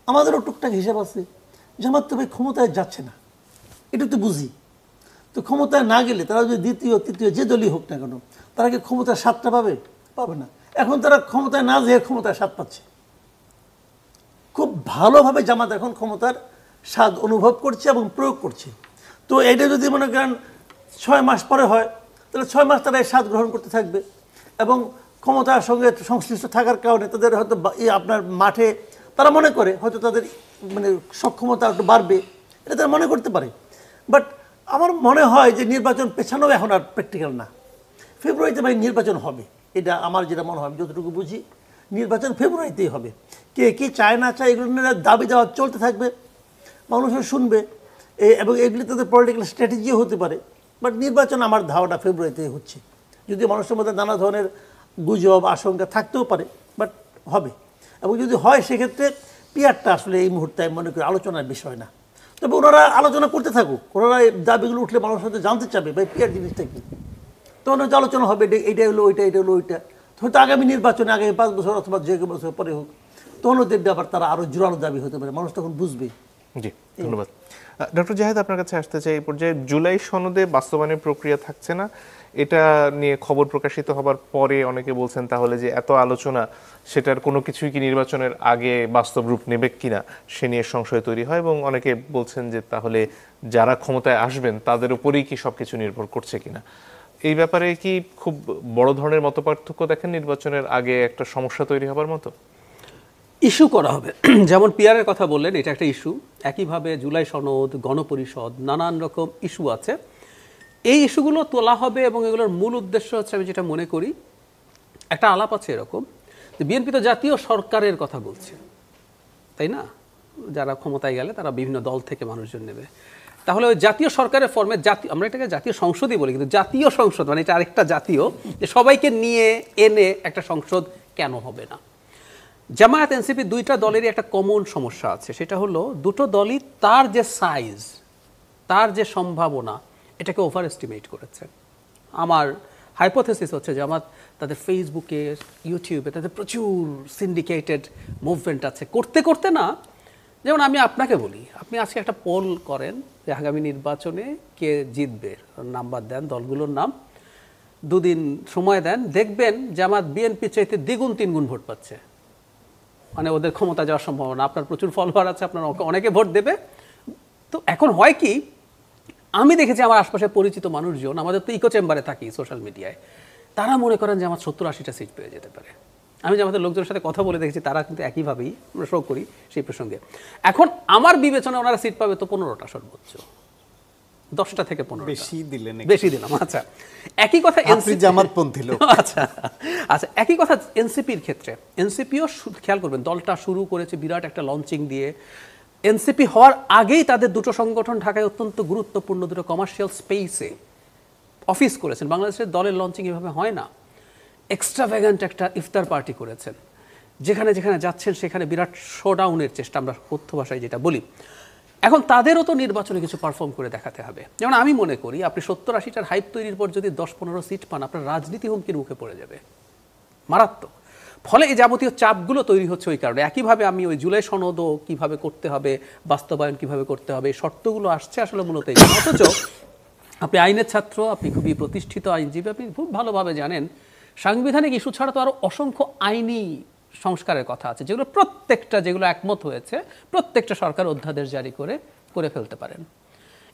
আমাদেরও টুকটাক হিসাব আছে। জামাত তো ভাই ক্ষমতায় যাচ্ছে না, এটা তো বুঝি। তো ক্ষমতায় না গেলে তারা যদি দ্বিতীয় তৃতীয় যে দলই হোক না কেন, তারা কি ক্ষমতার স্বাদটা পাবে? পাবে না। এখন তারা ক্ষমতায় না যেয়ে ক্ষমতার স্বাদ পাচ্ছে। খুব ভালোভাবে জামাত এখন ক্ষমতার স্বাদ অনুভব করছে এবং প্রয়োগ করছে। তো এটা যদি মনে করেন 6 মাস পরে হয়, তাহলে 6 মাস তারা এই স্বাদ গ্রহণ করতে থাকবে এবং ক্ষমতার সঙ্গে সংশ্লিষ্ট থাকার কারণে তাদের হয়তো আপনার মাঠে তারা মনে করে হয়তো তাদের মানে সক্ষমতা একটু বাড়বে, এটা তারা মনে করতে পারে। বাট আমার মনে হয় যে নির্বাচন পেছানো এখন আর প্র্যাকটিক্যাল না। ফেব্রুয়ারিতে ভাই নির্বাচন হবে, এটা আমার যেটা মনে হয়, যতটুকু বুঝি নির্বাচন ফেব্রুয়ারিতেই হবে। কে কি চায় না চায় এগুলো নিয়ে দাবি দেওয়া চলতে থাকবে, মানুষও শুনবে এবং এগুলি তাদের পলিটিক্যাল স্ট্র্যাটেজিও হতে পারে। বাট নির্বাচন আমার ধারণা ফেব্রুয়ারিতেই হচ্ছে, যদিও মানুষের মধ্যে নানা ধরনের গুজব আশঙ্কা থাকতেও পারে, বাট হবে। এবং যদি হয় সেক্ষেত্রে পিয়ারটা আসলে এই মুহূর্তে আমি মনে করি আলোচনার বিষয় না। তবে ওনারা আলোচনা করতে থাকুক, ওনারা এই দাবিগুলো উঠলে মানুষের সাথে জানতে চাবে ভাই পিয়ার জিনিসটা কি, তখন হয়তো আলোচনা হবে এইটা হলো ওইটা, এটা হলো ওইটা। হয়তো আগামী নির্বাচনে আগামী 5 বছর অথবা যে কোনো বছর পরে হোক, তখন দেখবে আবার তারা আরও জোরালো দাবি হতে পারে, মানুষ তখন বুঝবে। জি, ধন্যবাদ। ডক্টর জাহেদ, আপনার কাছে আসতে চাই, এই পর্যায়ে জুলাই সনদে বাস্তবায়নের প্রক্রিয়া থাকছে না, এটা নিয়ে খবর প্রকাশিত হবার পরে অনেকে বলছেন তাহলে যে এত আলোচনা, সেটার কোনো কিছুই কি নির্বাচনের আগে বাস্তব রূপ নেবে কিনা সে নিয়ে সংশয় তৈরি হয়, এবং অনেকে বলছেন যে তাহলে যারা ক্ষমতায় আসবেন তাদের উপরেই কি সবকিছু নির্ভর করছে কিনা। এই ব্যাপারে কি খুব বড় ধরনের মতপার্থক্য দেখেন নির্বাচনের আগে একটা সমস্যা তৈরি হবার মতো? ইস্যু করা হবে, যেমন পিয়ারের কথা বললেন, এটা একটা ইস্যু। একইভাবে জুলাই সনদ, গণপরিষদ, নানান রকম ইস্যু আছে। এই ইস্যুগুলো তোলা হবে এবং এগুলোর মূল উদ্দেশ্য হচ্ছে, আমি যেটা মনে করি, একটা আলাপ আছে এরকম যে বিএনপি তো জাতীয় সরকারের কথা বলছে, তাই না? যারা ক্ষমতায় গেলে তারা বিভিন্ন দল থেকে মানুষজন নেবে, তাহলে ওই জাতীয় সরকারের ফর্মে জাতীয়, আমরা এটাকে জাতীয় সংসদই বলি, কিন্তু জাতীয় সংসদ মানে এটা আরেকটা জাতীয়, যে সবাইকে নিয়ে এনে একটা সংসদ কেন হবে না? জামায়াত এনসিপি দুইটা দলেরই একটা কমন সমস্যা আছে, সেটা হলো দুটো দলই তার যে সাইজ, তার যে সম্ভাবনা, এটাকে ওভার এস্টিমেট করেছে। আমার হাইপোথেসিস হচ্ছে জামাত তাদের ফেসবুকে, ইউটিউবে তাদের প্রচুর সিন্ডিকেটেড মুভমেন্ট আছে, করতে করতে না, যেমন আমি আপনাকে বলি, আপনি আজকে একটা পোল করেন যে আগামী নির্বাচনে কে জিতবে, নাম্বার দেন দলগুলোর নাম, 2 দিন সময় দেন, দেখবেন জামাত বিএনপি চাইতে দ্বিগুণ 3 গুণ ভোট পাচ্ছে। মানে ওদের ক্ষমতা যাওয়ার সম্ভাবনা, আপনার প্রচুর ফলোয়ার আছে, আপনার অনেকে ভোট দেবে। তো এখন হয় কি, আমি দেখেছি আমার আশপাশে পরিচিত মানুষজন, আমাদের তো ইকো চেম্বারে থাকি সোশ্যাল মিডিয়ায়, তারা মনে করেন যে আমার 70-80টা সিট পেয়ে যেতে পারে। আমি যে আমাদের লোকজনের সাথে কথা বলে দেখেছি, তারা কিন্তু একইভাবেই আমরা শোক করি সেই প্রসঙ্গে। এখন আমার বিবেচনা ওনারা সিট পাবে তো 15টা সর্বোচ্চ, 10টা থেকে 15, বেশি দিলেন, বেশি দিলাম। আচ্ছা, একই কথা এনসিপি জামাতপন্থী লোক। আচ্ছা আচ্ছা, একই কথা এনসিপির ক্ষেত্রে। এনসিপিও খেয়াল করবেন, দলটা শুরু করেছে বিরাট একটা লঞ্চিং দিয়ে। এনসিপি হওয়ার আগেই তাদের দুটো সংগঠন ঢাকায় অত্যন্ত গুরুত্বপূর্ণ দুটো কমার্শিয়াল স্পেসে অফিস করেছেন। বাংলাদেশের দলের লঞ্চিং এভাবে হয় না। এক্সট্রাভ্যাগান্ট একটা ইফতার পার্টি করেছেন, যেখানে যেখানে যাচ্ছেন সেখানে বিরাট শোডাউনের চেষ্টা, আমরা কথ্য ভাষায় যেটা বলি। এখন তাদেরও তো নির্বাচনে কিছু পারফর্ম করে দেখাতে হবে। যেমন আমি মনে করি আপনি 70-80টার হাইপ তৈরির পর যদি 10-15 সিট পান, আপনার রাজনীতি হুমকির মুখে পড়ে যাবে, মারাত্মক। ফলে এই যাবতীয় চাপগুলো তৈরি হচ্ছে ওই কারণে। একইভাবে আমি ওই জুলাই সনদও কীভাবে করতে হবে, বাস্তবায়ন কীভাবে করতে হবে, শর্তগুলো আসছে আসলে মূলত এই। অথচ আপনি আইনের ছাত্র, আপনি খুবই প্রতিষ্ঠিত আইনজীবী, আপনি খুব ভালোভাবে জানেন সাংবিধানিক ইস্যু ছাড়া তো আরও অসংখ্য আইনি সংস্কারের কথা আছে, যেগুলো প্রত্যেকটা, যেগুলো একমত হয়েছে, প্রত্যেকটা সরকার অধ্যাদেশ জারি করে ফেলতে পারেন।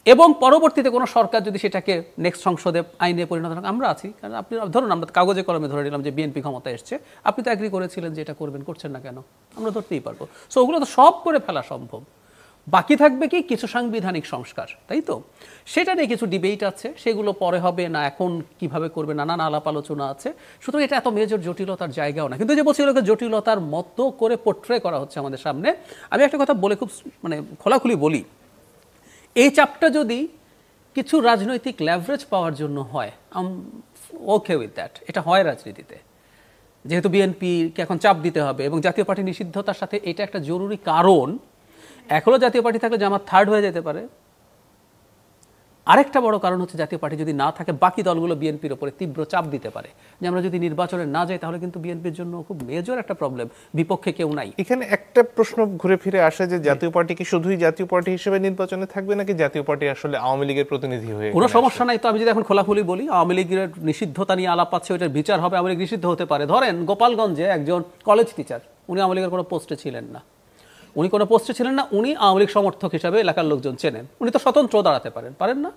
এবং পরবর্তীতে কোনো সরকার যদি সেটাকে নেক্সট সংসদে আইনে পরিণত হয়, আমরা আছি। কারণ আপনি ধরুন, আমরা কাগজে কলমে ধরে নিলাম যে বিএনপি ক্ষমতা এসছে, আপনি তো অ্যাগ্রি করেছিলেন যে এটা করবেন, করছেন না কেন? আমরা ধরতেই পারবো। সো ওগুলো তো সব করে ফেলা সম্ভব। বাকি থাকবে কি কিছু সাংবিধানিক সংস্কার, তাই তো? সেটা নিয়ে কিছু ডিবেট আছে, সেগুলো পরে হবে না, এখন কিভাবে করবে নানান আলাপ আলোচনা আছে। সুতরাং এটা এত মেজর জটিলতার জায়গাও না। কিন্তু যে বলছি, এগুলোকে জটিলতার মতো করে পোট্রে করা হচ্ছে আমাদের সামনে। আমি একটা কথা বলে খুব মানে খোলাখুলি বলি, এই চাপটা যদি কিছু রাজনৈতিক লেভারেজ পাওয়ার জন্য হয়, ওকে উইথ দ্যাট, এটা হয় রাজনীতিতে। যেহেতু বিএনপিকে এখন চাপ দিতে হবে এবং জাতীয় পার্টি নিষিদ্ধতার সাথে এটা একটা জরুরি কারণ। এখনও জাতীয় পার্টি থাকলে জামাত থার্ড হয়ে যেতে পারে, আরেকটা বড় কারণ হচ্ছে জাতীয় পার্টি যদি না থাকে বাকি দলগুলো বিএনপির উপরে তীব্র চাপ দিতে পারে যে আমরা যদি নির্বাচনে না যাই তাহলে কিন্তু বিএনপির জন্য খুব মেজর একটা প্রবলেম, বিপক্ষে কেউ নাই। এখানে একটা প্রশ্ন ঘুরে ফিরে আসে যে জাতীয় পার্টি কি শুধুই জাতীয় পার্টি হিসেবে নির্বাচনে থাকবে নাকি জাতীয় পার্টি আসলে আওয়ামী লীগের প্রতিনিধি হয়ে? কোনো সমস্যা নাই তো, আমি যদি এখন খোলাখুলি বলি আওয়ামী লীগের নিষিদ্ধতা নিয়ে আলাপ আছে, ওইটার বিচার হবে, আওয়ামী লীগ নিষিদ্ধ হতে পারে। ধরেন গোপালগঞ্জে একজন কলেজ টিচার, উনি আওয়ামী লীগের কোনো পোস্টে ছিলেন না, উনি আওয়ামী লীগ সমর্থক হিসাবে এলাকার লোকজন চেনেন, উনি তো স্বতন্ত্র দাঁড়াতে পারেন না?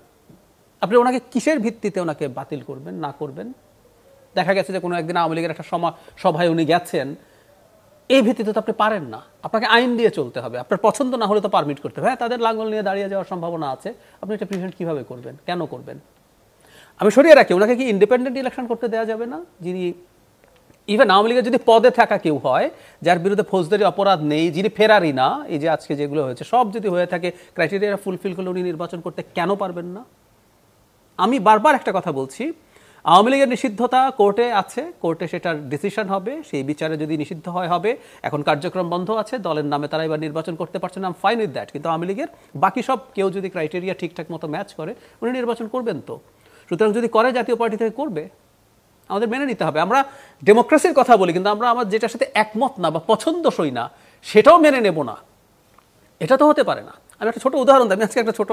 আপনি ওনাকে কিসের ভিত্তিতে ওনাকে বাতিল করবেন, না করবেন? দেখা গেছে যে কোনো একদিন আওয়ামী লীগের একটা সভায় উনি গেছেন, এই ভিত্তিতে তো আপনি পারেন না, আপনাকে আইন দিয়ে চলতে হবে। আপনার পছন্দ না হলে তো পারমিট করতে হবে। হ্যাঁ, তাদের লাঙ্গল নিয়ে দাঁড়িয়ে যাওয়ার সম্ভাবনা আছে, আপনি এটা প্রিভেন্ট কিভাবে করবেন, কেন করবেন? আমি সরিয়ে রাখি, ওনাকে কি ইন্ডিপেন্ডেন্ট ইলেকশন করতে দেওয়া যাবে না? যিনি ইভেন আওয়ামী লীগের যদি পদে থাকা কেউ হয়, যার বিরুদ্ধে ফৌজদারি অপরাধ নেই, যিনি ফেরারি না, এই যে আজকে যেগুলো হয়েছে সব যদি হয়ে থাকে, ক্রাইটেরিয়া ফুলফিল করলে উনি নির্বাচন করতে কেন পারবেন না? আমি বারবার একটা কথা বলছি, আওয়ামী লীগের নিষিদ্ধতা কোর্টে আছে, কোর্টে সেটার ডিসিশন হবে, সেই বিচারে যদি নিষিদ্ধ হবে, এখন কার্যক্রম বন্ধ আছে, দলের নামে তারা এবার নির্বাচন করতে পারছে না, ফাইন উইথ দ্যাট। কিন্তু আওয়ামী লীগের বাকি সব কেউ যদি ক্রাইটেরিয়া ঠিকঠাক মতো ম্যাচ করে, উনি নির্বাচন করবেন তো। সুতরাং যদি করে জাতীয় পার্টি থেকে করবে, আমাদের মেনে নিতে হবে। আমরা ডেমোক্রেসির কথা বলি, কিন্তু আমরা আমার যেটার সাথে একমত না বা পছন্দসই না সেটাও মেনে নেব না, এটা তো হতে পারে না। আমি একটা ছোট উদাহরণ দিই, আমি আজকে একটা ছোট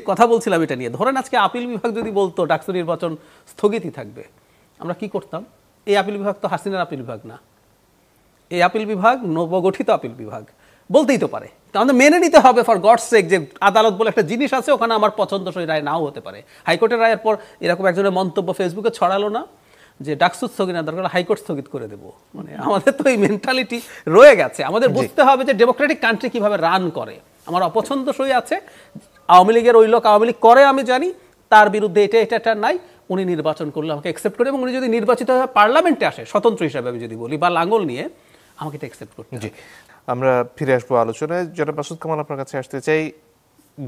কথা বলছিলাম এটা নিয়ে। ধরেন আজকে আপিল বিভাগ যদি বলতো ডাকসু নির্বাচন স্থগিতই থাকবে, আমরা কি করতাম? এই আপিল বিভাগ তো হাসিনার আপিল বিভাগ না, এই আপিল বিভাগ নবগঠিত আপিল বিভাগ, বলতেই তো পারে। তো আমাদের মেনে নিতে হবে ফর গডস সেক যে আদালত বলে একটা জিনিস আছে, ওখানে আমার পছন্দসই রায় নাও হতে পারে। হাইকোর্টের রায়ের পর এরকম একজনের মন্তব্য ফেসবুকে ছড়ালো না যে ডাকসু স্থগিত না, দরকার হাইকোর্ট স্থগিত করে দেবো। মানে আমাদের তো এই মেন্টালিটি রয়ে গেছে। আমাদের বুঝতে হবে যে ডেমোক্রেটিক কান্ট্রি কিভাবে রান করে। আমার অপছন্দসই আছে, আওয়ামী লীগের ওই লোক আওয়ামী লীগ করে আমি জানি, তার বিরুদ্ধে এটা নাই, উনি নির্বাচন করলে আমাকে অ্যাকসেপ্ট করে, এবং উনি যদি নির্বাচিত হয়ে পার্লামেন্টে আসে স্বতন্ত্র হিসাবে আমি যদি বলি, বা লাঙ্গল নিয়ে, আমাকে এটা অ্যাকসেপ্ট করতে হবে। আমরা ফিরে আসবো আলোচনায়। যারা মাসুদ কামাল, আপনার কাছে আসতে চাই,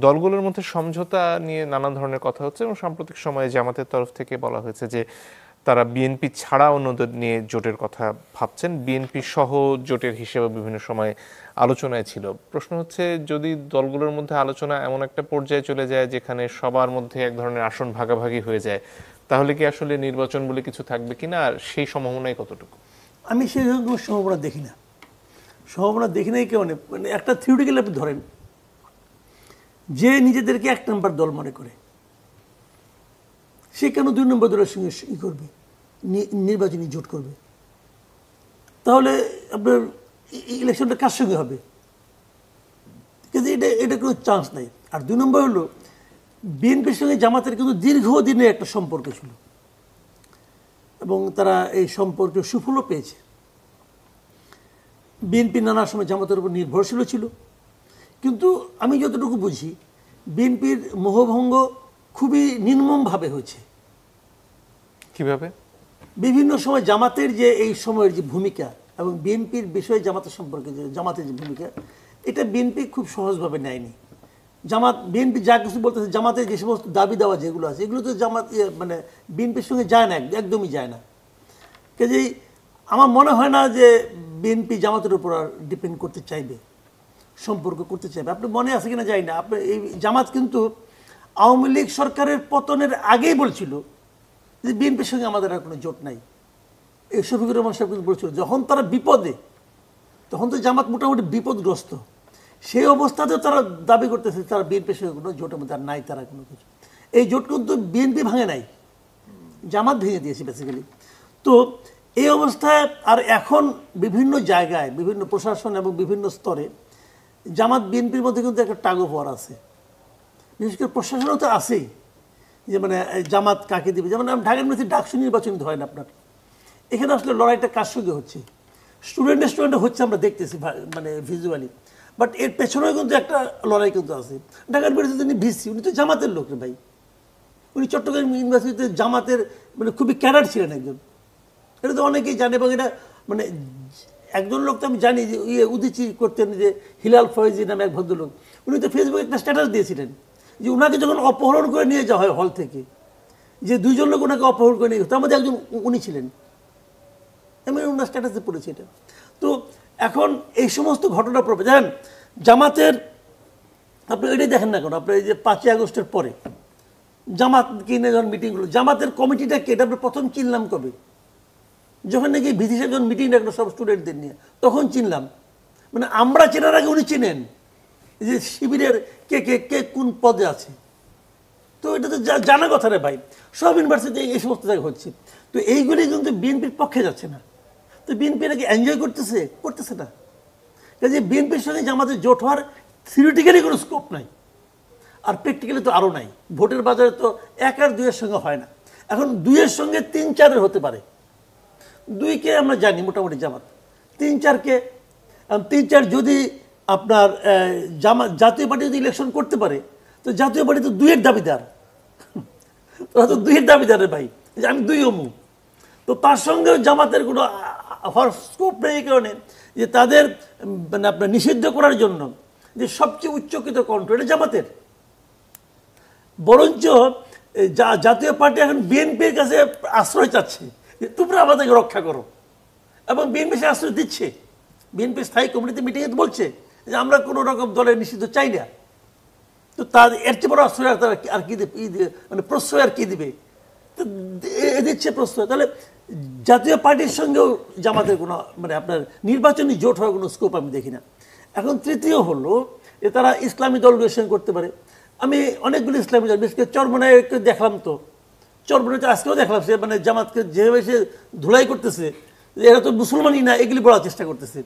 দলগুলোর মধ্যে সমঝোতা নিয়ে নানা ধরনের কথা হচ্ছে এবং সাম্প্রতিক সময়ে জামাতের তরফ থেকে বলা হয়েছে যে তারা বিএনপি ছাড়া অন্যদের নিয়ে জোটের কথা ভাবছেন, বিএনপি সহ জোটের হিসেবে বিভিন্ন সময় আলোচনায় ছিল। প্রশ্ন হচ্ছে, যদি দলগুলোর মধ্যে আলোচনা এমন একটা পর্যায়ে চলে যায় যেখানে সবার মধ্যে এক ধরনের আসন ভাগাভাগি হয়ে যায়, তাহলে কি আসলে নির্বাচন বলে কিছু থাকবে কিনা, আর সেই সম্ভাবনাই কতটুকু? আমি সেই কোনো সম্ভাবনা দেখি না। সম্ভাবনা দেখি নাই কেউ নেই। মানে একটা থিওরিটিক্যাল আপনি ধরেন, যে নিজেদেরকে এক নম্বর দল মনে করে, সে কেন দুই নম্বর দলের সঙ্গে ই করবে, নির্বাচনী জোট করবে? তাহলে আপনার ইলেকশনটা কার সঙ্গে হবে? কিন্তু এটা কোনো চান্স নাই। আর দুই নম্বর হলো, বিএনপির সঙ্গে জামাতের কিন্তু দীর্ঘদিনের একটা সম্পর্ক ছিল এবং তারা এই সম্পর্কে সুফলও পেয়েছে। বিএনপি নানা সময় জামাতের উপর নির্ভরশীল ছিল, কিন্তু আমি যতটুকু বুঝি বিএনপির মোহভঙ্গ খুবই নির্মমভাবে হয়েছে। কিভাবে? বিভিন্ন সময় জামাতের যে এই সময়ের যে ভূমিকা এবং বিএনপির বিষয়ে জামাতের সম্পর্কে যে জামাতের যে ভূমিকা, এটা বিএনপি খুব সহজভাবে নেয়নি। বিএনপি যা কিছু বলতেছে, জামাতের যে সমস্ত দাবি দেওয়া যেগুলো আছে, এগুলো তো জামাত মানে বিএনপির সঙ্গে যায় না, একদমই যায় না। কাজেই আমার মনে হয় না যে বিএনপি জামাতের উপর আর ডিপেন্ড করতে চাইবে, সম্পর্ক করতে চাইবে। আপনি মনে আছে কিনা যাই না, আপনি এই জামাত কিন্তু আওয়ামী লীগ সরকারের পতনের আগেই বলছিল যে বিএনপির সঙ্গে আমাদের আর কোনো জোট নাই। এই শফিকুর রহমান সাহেব কিন্তু বলছিল, যখন তারা বিপদে, তখন তো জামাত মোটামুটি বিপদগ্রস্ত, সেই অবস্থাতেও তারা দাবি করতেছে তারা বিএনপির সঙ্গে কোনো জোটের মধ্যে আর নাই, তারা কোনো কিছু। এই জোট কিন্তু বিএনপি ভাঙে নাই, জামাত ভেঙে দিয়েছে বেসিক্যালি। তো এই অবস্থায় আর এখন বিভিন্ন জায়গায়, বিভিন্ন প্রশাসন এবং বিভিন্ন স্তরে জামাত বিএনপির মধ্যে কিন্তু একটা টাগ অফ ওয়ার আছে। বিশেষ করে প্রশাসনও তো আছেই, যে মানে জামাত কাকে দিবে। যেমন ঢাকার মধ্যে ডাকসু নির্বাচন হয় না আপনার, এখানে আসলে লড়াইটা কার সঙ্গে হচ্ছে? স্টুডেন্টে হচ্ছে, আমরা দেখতেছি মানে ভিজুয়ালি, বাট এর পেছনেও কিন্তু একটা লড়াই কিন্তু আছে। ঢাকার বিরুদ্ধে তিনি ভিসি, উনি তো জামাতের লোক রে ভাই, উনি চট্টগ্রাম ইউনিভার্সিটিতে জামাতের মানে খুবই ক্যাডার ছিলেন একজন, এটা তো অনেকেই জানে। এবং এটা মানে একজন লোক তো আমি জানি যে উদিচি করতেন, যে হিলাল ফয়েজি নামে এক ভদ্রলোক, উনি তো ফেসবুকে একটা স্ট্যাটাস দিয়েছিলেন যে ওনাকে যখন অপহরণ করে নিয়ে যাওয়া হয় হল থেকে, যে দুইজন লোক ওনাকে অপহরণ করে নিয়ে, তার মধ্যে একজন উনি ছিলেন। আমি ওনার স্ট্যাটাসে পড়েছি এটা। তো এখন এই সমস্ত ঘটনা প্রভাব জানেন জামাতের, আপনি এটাই দেখেন না কেন, আপনার এই যে 5ই আগস্টের পরে জামাত কিনে যখন মিটিং হলো, জামাতের কমিটিটা কে, এটা আমরা প্রথম চিনলাম কবে? যখন নাকি ভিসি সাহেব যখন মিটিং রাখলো সব স্টুডেন্টদের নিয়ে, তখন চিনলাম। মানে আমরা চেনার আগে উনি চিনেন যে শিবিরের কে কে কে কোন পদে আছে। তো এটা তো জানা কথা রে ভাই, সব ইউনিভার্সিটি এই সমস্ত জায়গায় হচ্ছে। তো এইগুলি কিন্তু বিএনপির পক্ষে যাচ্ছে না। তো বিএনপি নাকি এনজয় করতেছে না। কাজে বিএনপির সঙ্গে জামাতের জোট হওয়ার থিওরিটিক্যালি কোনো স্কোপ নাই, আর প্র্যাকটিক্যালি তো আরও নাই। ভোটের বাজারে তো 1 আর 2-এর সঙ্গে হয় না। এখন 2-এর সঙ্গে 3-4-এর হতে পারে। 2-কে আমরা জানি মোটামুটি জামাত, 3-4-কে 3-4 যদি আপনার জাতীয় পার্টি যদি ইলেকশন করতে পারে, তো জাতীয় পার্টি তো 2-এর দাবিদার। তোরা তো 2-এর দাবিদারের ভাই, যে আমি 2 অমু। তো তার সঙ্গেও জামাতের কোনো হওয়ার স্কোপ নেই, এই কারণে যে তাদের মানে আপনার নিষিদ্ধ করার জন্য যে সবচেয়ে উচ্চকিত কণ্ঠ এটা জামাতের। বরঞ্চ জাতীয় পার্টি এখন বিএনপির কাছে আশ্রয় চাচ্ছে যে তোমরা আমাদেরকে রক্ষা করো, এবং বিএনপি সে আশ্রয় দিচ্ছে। বিএনপি স্থায়ী কমিটিতে মিটিংয়ে বলছে যে আমরা কোনো রকম দলের নিষিদ্ধ চাই না। তো তার এর চেয়ে বড় আশ্রয় আর কি মানে প্রশ্রয় আর কি দিবে? তো দিচ্ছে প্রশ্রয়। তাহলে জাতীয় পার্টির সঙ্গেও জামাতের কোনো মানে আপনার নির্বাচনী জোট হওয়ার কোনো স্কোপ আমি দেখি না। এখন তৃতীয় হলো যে তারা ইসলামী দলগুলোর সঙ্গে করতে পারে। আমি অনেকগুলো ইসলামী দল, বিশেষ করে চরমনায়কে দেখলাম, তো চরমনায় আজকেও দেখলাম সে মানে জামাতকে যেভাবে সে ধুলাই করতেছে, এরা তো মুসলমানই না, এগুলি বলার চেষ্টা করতেছে।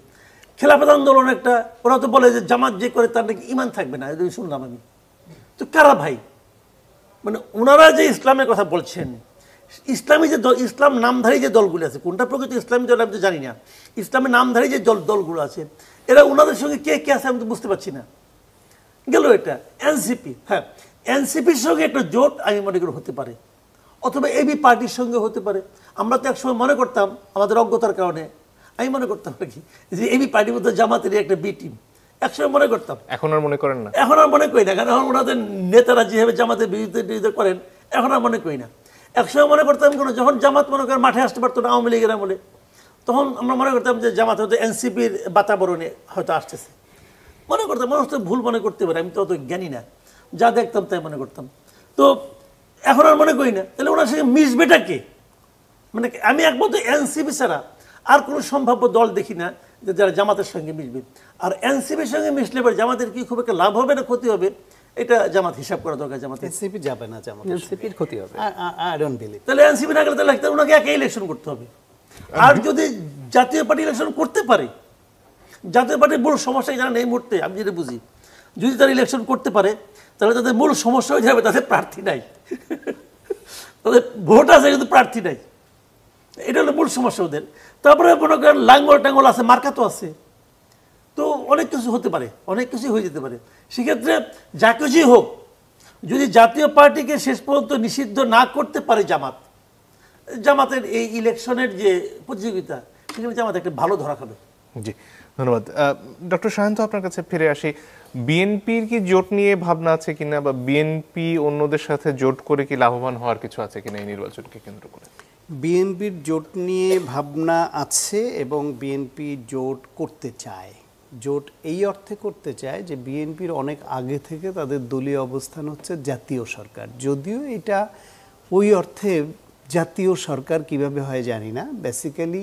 খেলাফত আন্দোলন একটা, ওরা তো বলে যে জামাত যে করে তার নাকি ইমান থাকবে না, এটা শুনলাম আমি। তো কারা ভাই? মানে ওনারা যে ইসলামের কথা বলছেন, ইসলামী যে দল, ইসলাম নামধারী যে দলগুলো আছে, কোনটা প্রকৃত ইসলামী দল আমি তো জানি না, ইসলামের নামধারী যে দলগুলো আছে, এরা ওনাদের সঙ্গে কে কে আছে আমি তো বুঝতে পারছি না। গেল এটা এনসিপি, হ্যাঁ এনসিপির সঙ্গে একটা জোট আমি মনে করি হতে পারে, অথবা এবি পার্টির সঙ্গে হতে পারে। আমরা তো একসময় মনে করতাম আমাদের অজ্ঞতার কারণে, আমি মনে করতাম আর কি যে এবি পার্টির মধ্যে জামাতের একটা বি টিম, একসময় মনে করতাম। এখন আর মনে করেন না? এখন আর মনে করি না, কারণ ওনাদের নেতারা যেভাবে জামাতের বিরুদ্ধে করেন, এখন আর মনে করি না। একসময় মনে করতাম যখন জামাত মনে করেন মাঠে আসতে পারতো না আওয়ামী লীগের আমলে, তখন আমরা মনে করতাম যে জামাত হয়তো এনসিপির বাতাবরণে হয়তো আসতেছে, মনে করতাম। মানুষ তো ভুল মনে করতে পারে, আমি তো অত জ্ঞানী না, যা দেখতাম তাই মনে করতাম। তো এখন আর মনে করি না। তাহলে ওনার সঙ্গে মিশবেটা কে? মানে আমি একমাত্র এনসিপি ছাড়া আর কোনো সম্ভাব্য দল দেখি না যে যারা জামাতের সঙ্গে মিশবে। আর এনসিপির সঙ্গে মিশলে পরে জামাতের কি খুব একটা লাভ হবে না ক্ষতি হবে, এটা জামাত হিসাব করা দরকার। জামাত এনসিপি যাবে না, জামাত এনসিপির ক্ষতি হবে। I don't believe. তাহলে এনসিপি না গেলে তাহলে ওনাকে একাই ইলেকশন করতে হবে। আর যদি জাতীয় পার্টি ইলেকশন করতে পারে, জাতীয় পার্টির মূল সমস্যা জানেন এই মুহূর্তে আমি যেটা বুঝি, যদি তারা ইলেকশন করতে পারে তাহলে তাদের মূল সমস্যা হয়ে যাবে তাদের প্রার্থী নাই, তাদের ভোট আছে কিন্তু প্রার্থী নাই, এটা হলো মূল সমস্যা ওদের। তারপরে মনে করেন লাঙ্গল টাঙ্গল আছে, মার্কা তো আছে, তো অনেক কিছু হতে পারে, অনেক কিছুই হয়ে যেতে পারে। সেক্ষেত্রে যা কিছুই হোক, যদি জাতীয় পার্টিকে শেষ পর্যন্ত নিষিদ্ধ না করতে পারে জামাতের এই ইলেকশনের যে প্রতিযোগিতা, সেখানে জামাত একটা ভালো ধরা খাবে। জি, ধন্যবাদ। ডক্টর শাহান্ত, আপনার কাছে ফিরে আসি। বিএনপির কি জোট নিয়ে ভাবনা আছে কিনা, বা বিএনপি অন্যদের সাথে জোট করে কি লাভবান হওয়ার কিছু আছে কিনা এই নির্বাচনকে কেন্দ্র করে? বিএনপির জোট নিয়ে ভাবনা আছে, এবং বিএনপি জোট করতে চায়। জোট এই অর্থে করতে চায় যে বিএনপির অনেক আগে থেকে তাদের দলীয় অবস্থান হচ্ছে জাতীয় সরকার। যদিও এটা ওই অর্থে জাতীয় সরকার কিভাবে হয় জানি না। বেসিক্যালি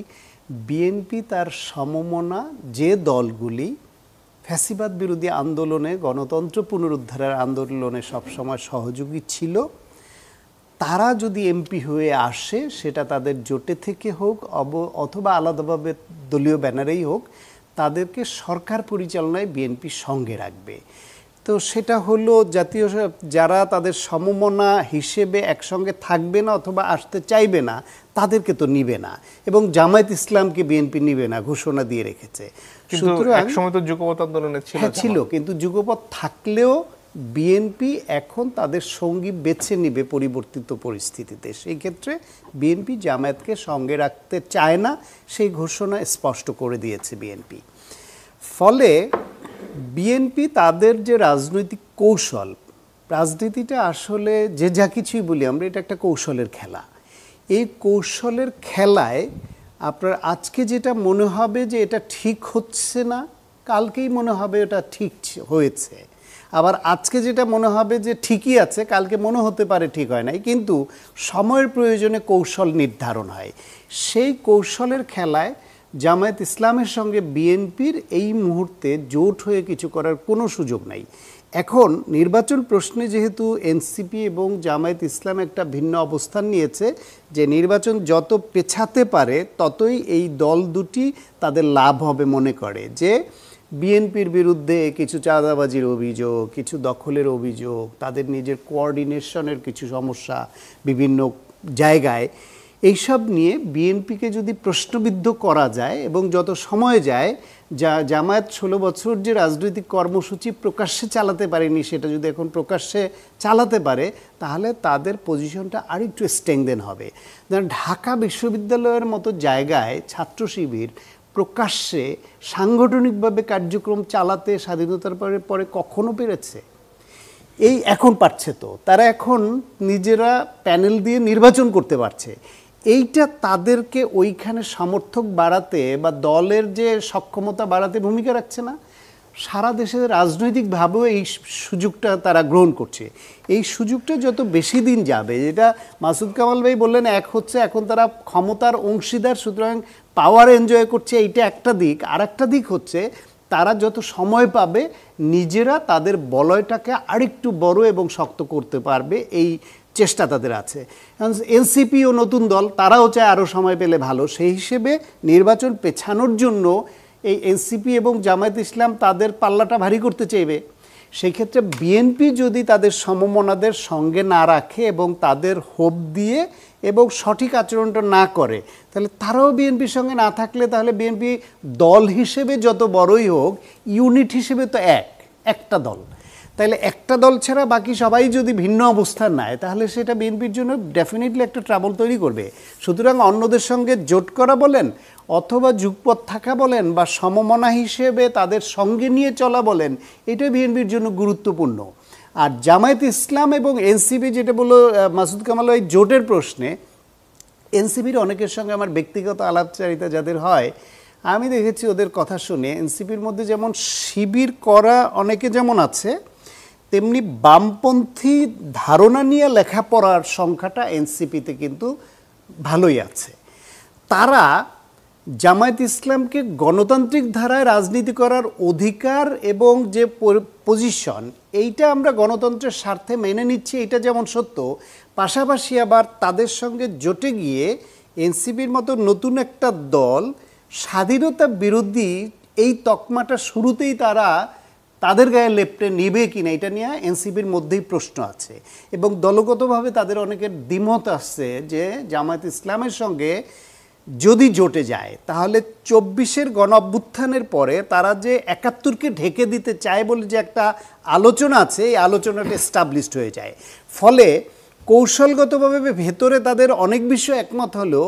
বিএনপি তার সমমনা যে দলগুলি ফ্যাসিবাদ বিরোধী আন্দোলনে, গণতন্ত্র পুনরুদ্ধারের আন্দোলনে সবসময় সহযোগী ছিল, তারা যদি এমপি হয়ে আসে, সেটা তাদের জোটে থেকে হোক অথবা আলাদাভাবে দলীয় ব্যানারেই হোক, তাদেরকে সরকার পরিচালনায় বিএনপি সঙ্গে রাখবে। তো সেটা হলো জাতীয় যারা তাদের সমমনা হিসেবে একসঙ্গে থাকবে না অথবা আসতে চাইবে না, তাদেরকে তো নিবে না, এবং জামায়াত ইসলামকে বিএনপি নিবে না ঘোষণা দিয়ে রেখেছে। সুতরাং একসময় তো যুগপৎ আন্দোলনে ছিল, কিন্তু যুগপৎ থাকলেও বিএনপি এখন তাদের সঙ্গী বেছে নিবে পরিবর্তিত পরিস্থিতিতে। সেই ক্ষেত্রে বিএনপি জামায়াতকে সঙ্গে রাখতে চায় না, সেই ঘোষণা স্পষ্ট করে দিয়েছে বিএনপি। ফলে বিএনপি তাদের যে রাজনৈতিক কৌশল, রাজনীতিটা আসলে যে যা কিছুই বলি আমরা, এটা একটা কৌশলের খেলা। এই কৌশলের খেলায় আপনার আজকে যেটা মনে হবে যে এটা ঠিক হচ্ছে না, কালকেই মনে হবে এটা ঠিক হয়েছে। আবার আজকে যেটা মনে হবে যে ঠিকই আছে, কালকে মনে হতে পারে ঠিক হয় নাই, কিন্তু সময়ের প্রয়োজনে কৌশল নির্ধারণ হয়। সেই কৌশলের খেলায় জামায়াত ইসলামের সঙ্গে বিএনপির এই মুহূর্তে জোট হয়ে কিছু করার কোনো সুযোগ নাই। এখন নির্বাচন প্রশ্নে যেহেতু এনসিপি এবং জামায়াত ইসলাম একটা ভিন্ন অবস্থান নিয়েছে, যে নির্বাচন যত পেছাতে পারে ততই এই দল দুটি তাদের লাভ হবে মনে করে, যে বিএনপির বিরুদ্ধে কিছু চাঁদাবাজির অভিযোগ, কিছু দখলের অভিযোগ, তাদের নিজের কোঅর্ডিনেশনের কিছু সমস্যা বিভিন্ন জায়গায়, এইসব নিয়ে বিএনপিকে যদি প্রশ্নবিদ্ধ করা যায় এবং যত সময় যায়, জামায়াত 16 বছর যে রাজনৈতিক কর্মসূচি প্রকাশ্যে চালাতে পারেনি সেটা যদি এখন প্রকাশ্যে চালাতে পারে, তাহলে তাদের পজিশনটা আরেকটু স্ট্রেংথেন হবে। ঢাকা বিশ্ববিদ্যালয়ের মতো জায়গায় ছাত্র শিবির প্রকাশ্যে সাংগঠনিকভাবে কার্যক্রম চালাতে স্বাধীনতার পরে কখনো পেরেছে? এই এখন পারছে, তো তারা এখন নিজেরা প্যানেল দিয়ে নির্বাচন করতে পারছে। এইটা তাদেরকে ওইখানে সমর্থক বাড়াতে বা দলের যে সক্ষমতা বাড়াতে ভূমিকা রাখছে না? সারা দেশে রাজনৈতিকভাবেও এই সুযোগটা তারা গ্রহণ করছে। এই সুযোগটা যত বেশি দিন যাবে, যেটা মাসুদ কামাল ভাই বললেন, এক হচ্ছে এখন তারা ক্ষমতার অংশীদার, সুতরাং পাওয়ার এনজয় করছে, এইটা একটা দিক। আর একটা দিক হচ্ছে তারা যত সময় পাবে নিজেরা তাদের বলয়টাকে আরেকটু বড় এবং শক্ত করতে পারবে, এই চেষ্টা তাদের আছে। এনসিপি ও নতুন দল, তারাও চায় আরও সময় পেলে ভালো। সেই হিসেবে নির্বাচন পেছানোর জন্য এই এনসিপি এবং জামায়াত ইসলাম তাদের পাল্লাটা ভারী করতে চাইবে। সেই ক্ষেত্রে বিএনপি যদি তাদের সমমনাদের সঙ্গে না রাখে এবং তাদের হোপ দিয়ে এবং সঠিক আচরণটা না করে, তাহলে তারাও বিএনপির সঙ্গে না থাকলে, তাহলে বিএনপি দল হিসেবে যত বড়ই হোক, ইউনিট হিসেবে তো একটা দল। তাহলে একটা দল ছাড়া বাকি সবাই যদি ভিন্ন অবস্থান নেয়, তাহলে সেটা বিএনপির জন্য ডেফিনেটলি একটা ট্রাবল তৈরি করবে। সুতরাং অন্যদের সঙ্গে জোট করা বলেন, অথবা যুগপথ থাকা বলেন, বা সমমনা হিসেবে তাদের সঙ্গে নিয়ে চলা বলেন, এটা বিএনপির জন্য গুরুত্বপূর্ণ। আর জামায়াত ইসলাম এবং এনসিপি, যেটা বললো মাসুদ কামাল, এই জোটের প্রশ্নে এনসিপির অনেকের সঙ্গে আমার ব্যক্তিগত আলাপচারিতা যাদের হয়, আমি দেখেছি ওদের কথা শুনে এনসিপির মধ্যে যেমন শিবির করা অনেকে যেমন আছে, তেমনি বামপন্থী ধারণা নিয়ে লেখাপড়ার সংখ্যাটা এনসিপিতে কিন্তু ভালোই আছে। তারা জামায়াত ইসলামকে গণতান্ত্রিক ধারায় রাজনীতি করার অধিকার এবং যে পজিশন, এইটা আমরা গণতন্ত্রের স্বার্থে মেনে নিচ্ছি, এটা যেমন সত্য, পাশাপাশি আবার তাদের সঙ্গে জোটে গিয়ে এনসিপির মতো নতুন একটা দল স্বাধীনতা বিরোধী এই তকমাটা শুরুতেই তারা তাদের গায়ে লেপটে নেবে কিনা, এটা নিয়ে এনসিপির মধ্যেই প্রশ্ন আছে। এবং দলগতভাবে তাদের অনেকের দ্বিমত আসছে যে জামায়াত ইসলামের সঙ্গে যদি জোটে যায়, তাহলে 24-এর গণ অভ্যুত্থানের পরে তারা যে 71-কে ঢেকে দিতে চায় বলে যে একটা আলোচনা আছে, এই আলোচনাটা এস্টাবলিশড হয়ে যায়। ফলে কৌশলগতভাবে ভেতরে তাদের অনেক বিষয় একমত হলেও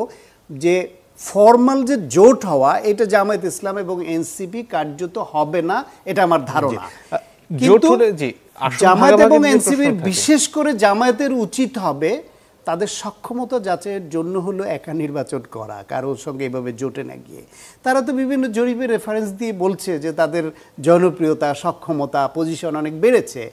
যে ফর্মাল যে জোট হওয়া, এটা জামায়াত ইসলাম এবং এনসিপি কার্যত হবে না, এটা আমার ধারণা। কিন্তু জামায়াত এবং এনসিপির, বিশেষ করে জামায়াতের উচিত হবে তাদের সক্ষমতা যাচাইয়ের জন্য হলো একা নির্বাচন করা, কারোর সঙ্গে এভাবে জোটে না গিয়ে। তারা তো বিভিন্ন জরিপের রেফারেন্স দিয়ে বলছে যে তাদের জনপ্রিয়তা, সক্ষমতা, পজিশন অনেক বেড়েছে।